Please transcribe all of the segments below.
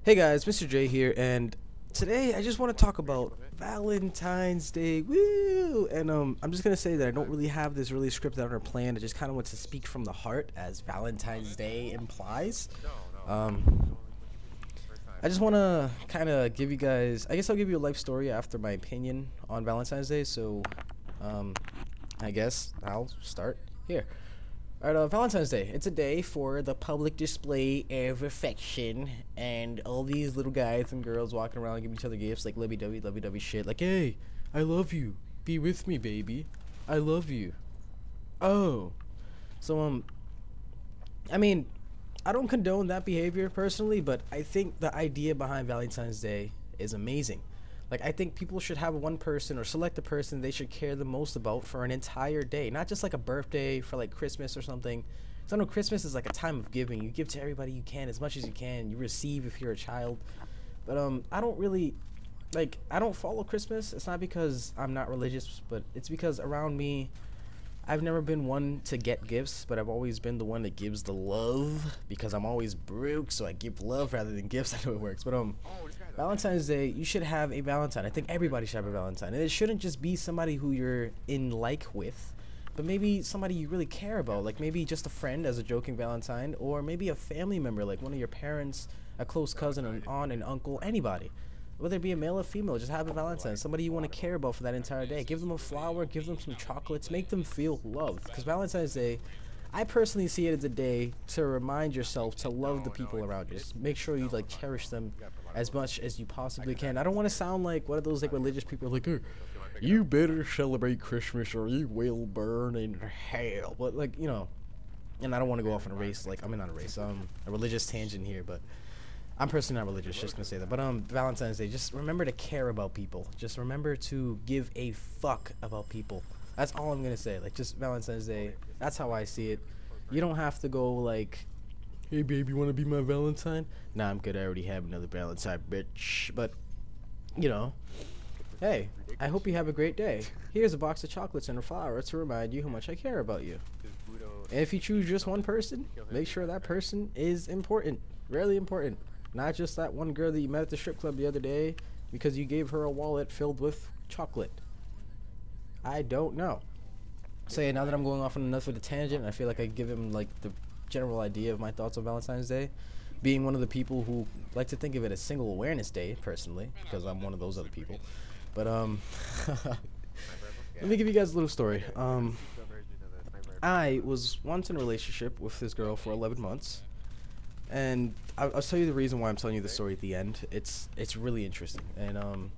Hey guys, Mr. J here, and today I just want to talk about Valentine's Day. Woo! And I'm just gonna say that I don't really have this really scripted out or planned. I just kind of want to speak from the heart, as Valentine's Day implies. Um, I just want to kind of give you guys. I guess I'll give you a life story after my opinion on Valentine's Day. So, I guess I'll start here. Alright, Valentine's Day. It's a day for the public display of affection, and all these little guys and girls walking around giving each other gifts like lovey-dovey shit. Like, hey, I love you. Be with me, baby. I love you. Oh. So, I mean, I don't condone that behavior personally, but I think the idea behind Valentine's Day is amazing. Like, I think people should have one person or select a person they should care the most about for an entire day. Not just like a birthday for like Christmas or something. So I know Christmas is like a time of giving. You give to everybody you can, as much as you can. You receive if you're a child. But I don't really, like, I don't follow Christmas. It's not because I'm not religious, but it's because around me, I've never been one to get gifts, but I've always been the one that gives the love, because I'm always broke, so I give love rather than gifts. I know it works, but Valentine's Day, you should have a Valentine. I think everybody should have a Valentine, and it shouldn't just be somebody who you're in like with, but maybe somebody you really care about, like maybe just a friend as a joking Valentine, or maybe a family member, like one of your parents, a close cousin, an aunt, an uncle, anybody. Whether it be a male or female, just have a Valentine. Somebody you want to care about for that entire day. Give them a flower, give them some chocolates, make them feel loved. Because Valentine's Day, I personally see it as a day to remind yourself to love the people around you. Just make sure you like cherish them as much as you possibly can. I don't want to sound like one of those like religious people like, "Hey, you better celebrate Christmas or you will burn in hell." But like, you know, and I don't want to go off on a race, like, I mean, not a race, a religious tangent here, but I'm personally not religious, just gonna say that. But Valentine's Day, just remember to care about people. Just remember to give a fuck about people. That's all I'm gonna say. Like, just Valentine's Day, that's how I see it. You don't have to go like, "Hey baby, you wanna be my Valentine?" Nah, I'm good, I already have another Valentine, bitch. But, you know, hey, I hope you have a great day. Here's a box of chocolates and a flower to remind you how much I care about you. And if you choose just one person, make sure that person is important, really important. Not just that one girl that you met at the strip club the other day because you gave her a wallet filled with chocolate. I don't know. So yeah, now that I'm going off on enough of a tangent, I feel like I give him like the general idea of my thoughts on Valentine's Day. Being one of the people who like to think of it as Single Awareness Day, personally, because I'm one of those other people. But let me give you guys a little story. I was once in a relationship with this girl for 11 months. And I'll tell you the reason why I'm telling you the story at the end. It's really interesting. And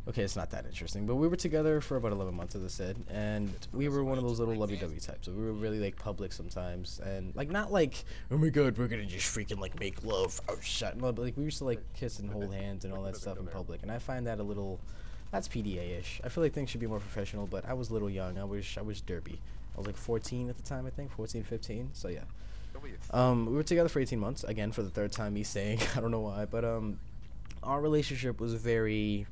okay, it's not that interesting, but we were together for about 11 months, as I said, and we were one of those little lovey-dovey types. So we were really like public sometimes, and like not like, oh my god, we're gonna just freaking like make love outside. No, but like we used to like kiss and hold hands and all that stuff in public, and I find that a little, that's PDA-ish. I feel like things should be more professional, but I was a little young. I was derpy. I was like 14 at the time, I think, 14, 15. So yeah. We were together for 18 months, again, for the third time me saying, I don't know why, but our relationship was very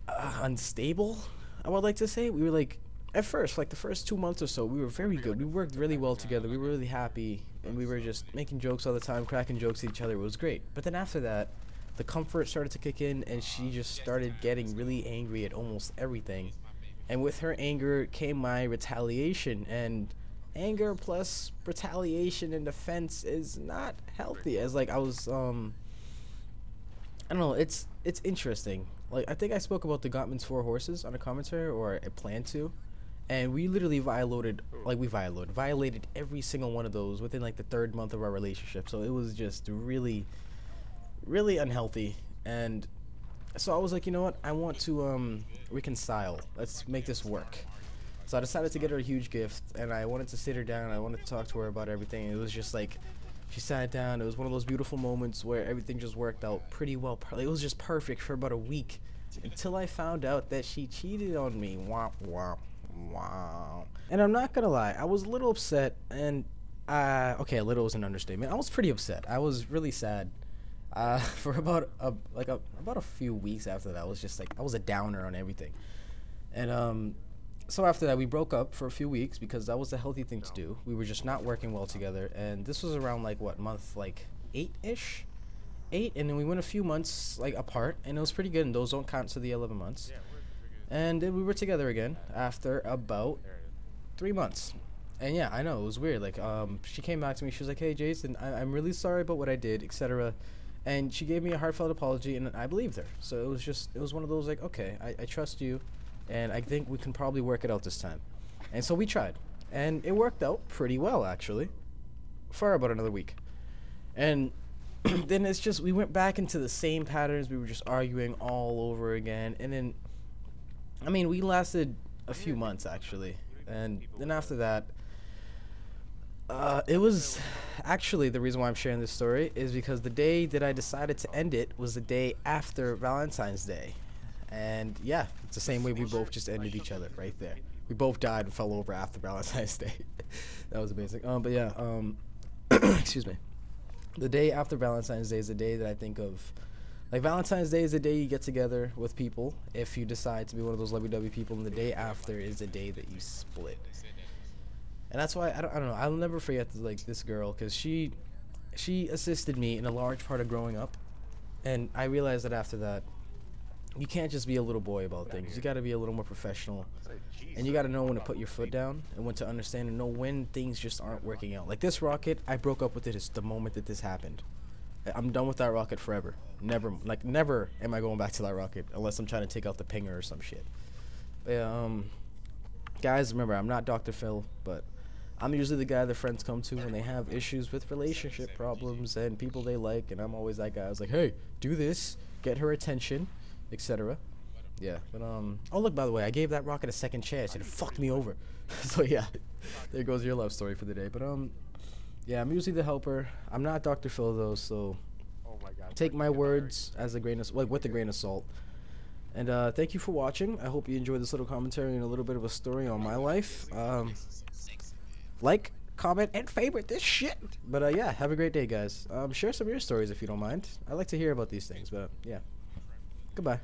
unstable, I would like to say. We were like, at first, like the first 2 months or so, we were very good. We worked really well together. We were really happy, and we were just making jokes all the time, cracking jokes at each other. It was great. But then after that, the comfort started to kick in, and she just started getting really angry at almost everything. And with her anger came my retaliation, and anger plus retaliation and defense is not healthy. As like I was I don't know, it's interesting. Like, I think I spoke about the Gottman's 4 horses on a commentary, or I planned to, and we literally violated every single one of those within like the 3rd month of our relationship. So it was just really unhealthy. And so I was like, you know what, I want to reconcile. Let's make this work. So I decided to get her a huge gift, and I wanted to sit her down. I wanted to talk to her about everything. It was just like, she sat down. It was one of those beautiful moments where everything just worked out pretty well. It was just perfect for about a week, until I found out that she cheated on me. Womp, womp, womp. And I'm not gonna lie, I was a little upset, and okay, a little was an understatement. I was pretty upset. I was really sad. For about a few weeks after that. I was just like, I was a downer on everything. And So after that, we broke up for a few weeks because that was the healthy thing to do. We were just not working well together, and this was around like what month, like 8-ish, 8, and then we went a few months like apart, and it was pretty good. And those don't count to the 11 months. And then we were together again after about 3 months. And yeah, I know it was weird. Like, she came back to me. She was like, "Hey, Jason, I'm really sorry about what I did, etc." And she gave me a heartfelt apology, and I believed her. So it was one of those like, okay, I trust you, and I think we can probably work it out this time. And so we tried, and it worked out pretty well actually, for about another week. And then it's just we went back into the same patterns. We were just arguing all over again, and then, I mean, we lasted a few months actually, and then after that. It was actually the reason why I'm sharing this story is because the day that I decided to end it was the day after Valentine's Day. And yeah, it's the same way we both just ended each other right there. We both died and fell over after Valentine's Day. That was amazing. But yeah, excuse me. The day after Valentine's Day is the day that I think of. Like, Valentine's Day is the day you get together with people if you decide to be one of those lovey-dovey people, and the day after is the day that you split. And that's why I don't know. I'll never forget like this girl, because she assisted me in a large part of growing up, and I realized that after that, you can't just be a little boy about things. You got to be a little more professional, and you got to know when to put your foot down and when to understand and know when things just aren't working out. Like this rocket, I broke up with it the moment that this happened. I'm done with that rocket forever. Never am I going back to that rocket unless I'm trying to take out the pinger or some shit. But yeah, guys, remember, I'm not Dr. Phil, but I'm usually the guy their friends come to when they have issues with relationship problems and people they like, and I'm always that guy. I was like, hey, do this, get her attention, etc. Yeah, but oh look, by the way, I gave that rocket a second chance and it fucked me over. So yeah, there goes your love story for the day. But yeah, I'm usually the helper. I'm not Dr. Phil though, so take my words as a grain of with a grain of salt. And thank you for watching. I hope you enjoyed this little commentary and a little bit of a story on my life. Like, comment, and favorite this shit. But yeah, have a great day, guys. Share some of your stories if you don't mind. I like to hear about these things, but yeah. Goodbye.